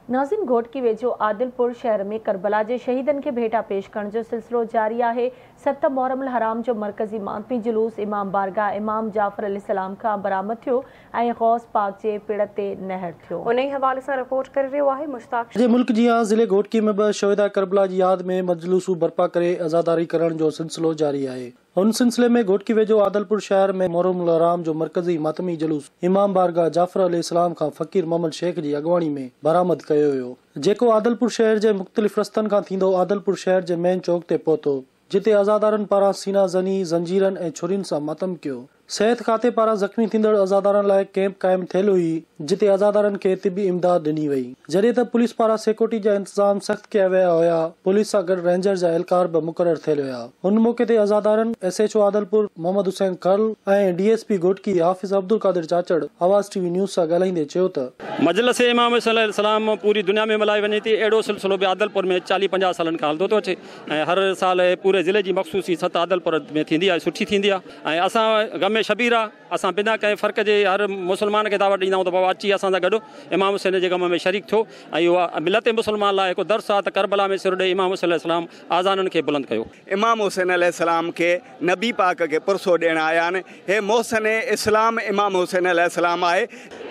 नाज़िन घोटकी वेझो आदिलपुर शहर में करबला के शहीदन के भेटा पेश करण जो सिलसिलो जारी है। 7 मुहर्रम हराम जो मरकजी मातमी जुलूस इमाम बारगाह इमाम जाफर अलैहिस्सलाम का बरामद थो ऐं गौस पाक के पिड़ ते नहर थो। उन हवाले से रिपोर्ट कर रहो है मुश्ताक। मुल्क जी ज़िले घोटकी में 2 शहीदा करबला की याद में मजलूसू बर्पा करे आज़ादारी करण जो सिलसिलो जारी है। उन सिलसिले में घोटकी वेझो आदिलपुर शहर में मुहर्रम हराम जो मरकजी मातमी जुलूस इमाम बारगाह जाफर अलैहिस्सलाम का फकीर मोहम्मद शेख की अगवानी में बरामद कयो हो, जेको आदिलपुर शहर के मुख्तलिफ रस्तन का थींदो आदिलपुर शहर के मेन चौक ते पहुतो, जिते आज़ादारन पारा सीना जनी जंजीरन ए छुरिन से मातम कियो। सेहत खाते पारा जख्मी थींदड़ आज़ादारन लाए कैंप कायम थियल हुई, जिते आज़ादारन के तिबी इमदाद दिनी वई। जॾहिं त पुलिस पारा सिक्योरिटी जा इंतजाम सख्त किया विया हुआ, पुलिस सां गॾु रेंजर जा एहलकार भी मुक़रर थियल हुआ। उन मौके ते आज़ादारन SHO आदिलपुर मोहम्मद हुसैन कर्ल ऐं DSP घोटकी हाफिज़ अब्दुल कादिर चाचड़ आवाज़ TV न्यूज़ सां ॻाल्हाईंदे चयो त मजलिस इमाम सलाम पूरी दुनिया में मल्हाई वञे थी। अहिड़ो सिलसिलो भी आदिलपुर में 40-50 सालन खां हलंदो थो अचे ऐं हर साल पूरे ज़िले की मखसूसी सत आदिलपुर में थींदी आहे, सुठी थींदी आहे। ऐं असां गम शबीर आहे, असां बिना कंहिं फ़र्क़ जे हर मुसलमान के दावत ॾींदा आहियूं त बाबा अची असां सां गॾु इमाम हुसैन जे गम में शरीक थियो ऐं उहा मिलत मुसलमान लाइ हिकु दर्स आहे त करबला में सिर ॾेई इमाम हुसैन अलैहिस्सलाम आज़ाननि खे बुलंद कयो। इमाम हुसैन अलैहिस्सलाम के नबी पाक के पुरसो ॾियण आया आहिनि। हे मोहसिन इस्लाम इमाम हुसैन अलैहिस्सलाम आहे।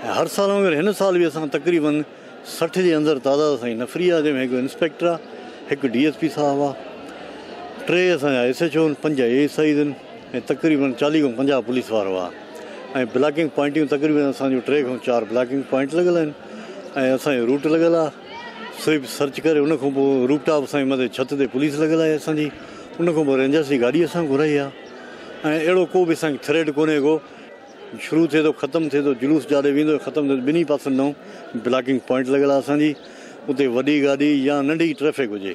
हर साल वांगुरु हिन साल भी असां तक़रीबन 60 जे अंदरि तादाद सां नफ़री आहे, जंहिंमें हिकु इंस्पेक्टर आहे, हिकु DSP साहब आहे, 3 असांजा SHO 5 ASI आहिनि ऐं तक़रीबन 40 खां 50 पुलिस वारो आहे। ऐं ब्लॉकिंग पॉइंटियूं तक़रीबन असांजो 3 खां 4 ब्लॉकिंग पॉइंट लॻल आहिनि ऐं असांजो रूट लॻल आहे। स्विप सर्च करे उन खां पोइ रूट टॉप असांजे मथे छत ते पुलिस लॻल आहे असांजी, उन खां पोइ रेंजर्स जी गाॾी असां घुराई आहे ऐं अहिड़ो को बि असांखे थ्रेड कोन्हे को शुरू थिए थो ख़तमु थिए थो, जुलूस जाॾे वेंदो ख़तमु थिए ॿिन्ही पासनि ॾांहुं ब्लॉकिंग पॉइंट लॻल आहे असांजी। उते वॾी गाॾी या नंढी ट्रैफिक हुजे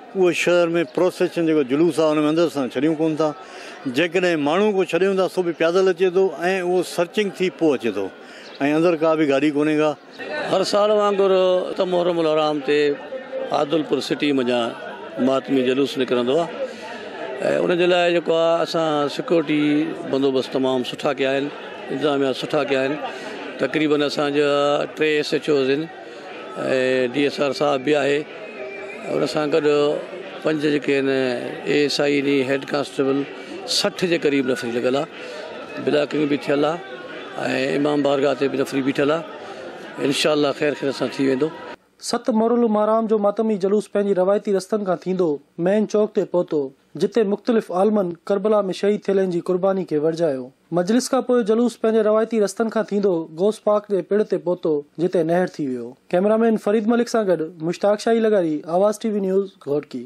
उहो शहर में प्रोसेशन जेको जुलूस आहे हुन में अंदरि सां छॾियूं कोन था। जेकॾहिं माण्हू को छॾियूं था सो बि पैदल अचे थो ऐं उहो सर्चिंग थी पोइ अचे थो ऐं अंदरि का बि गाॾी कोन्हे का। हर साल वांगुरु त मुहर्रम हराम ते आदिलपुर सिटी मञा मातमी जुलूस निकिरंदो आहे ऐं उनजे लाइ जेको आहे असां सिक्योरिटी बंदोबस्तु तमामु सुठा कया आहिनि, इंतज़ामिया सुठा कया आहिनि। तक़रीबन असांजा 3 SHOs आहिनि ऐं DSR साहब बि आहे। उन सां गॾु 5 जेके आहिनि ASI हेड कांस्टेबल 60 जे क़रीब नफ़री लॻल आहे। ब्लॉकिंग भी थियल आहे ऐं इमाम बारगाह ते बि नफ़री बीठल आहे। इंशाअल्लाह ख़ैर ख़ैर सां थी वेंदो। 7 मुहर्रम हराम जो मातमी जुलूस पंहिंजी रवायती रस्तनि खां थींदो मेन चौक ते पहुतो, जिते मुख़्तलिफ़ आलमनि करबला में शहीद थियलनि जी कुर्बानी खे वर्जायो। मजलिस खां पोइ जुलूस पंहिंजे रवायती रस्तनि खां थींदो गौस पाक जे पिड़ ते पहुतो, जिते नहर थी वियो। कैमरामैन फरीद मलिक सां गॾु मुश्ताक शाही लगारी, आवाज़ TV न्यूज़ घोटकी।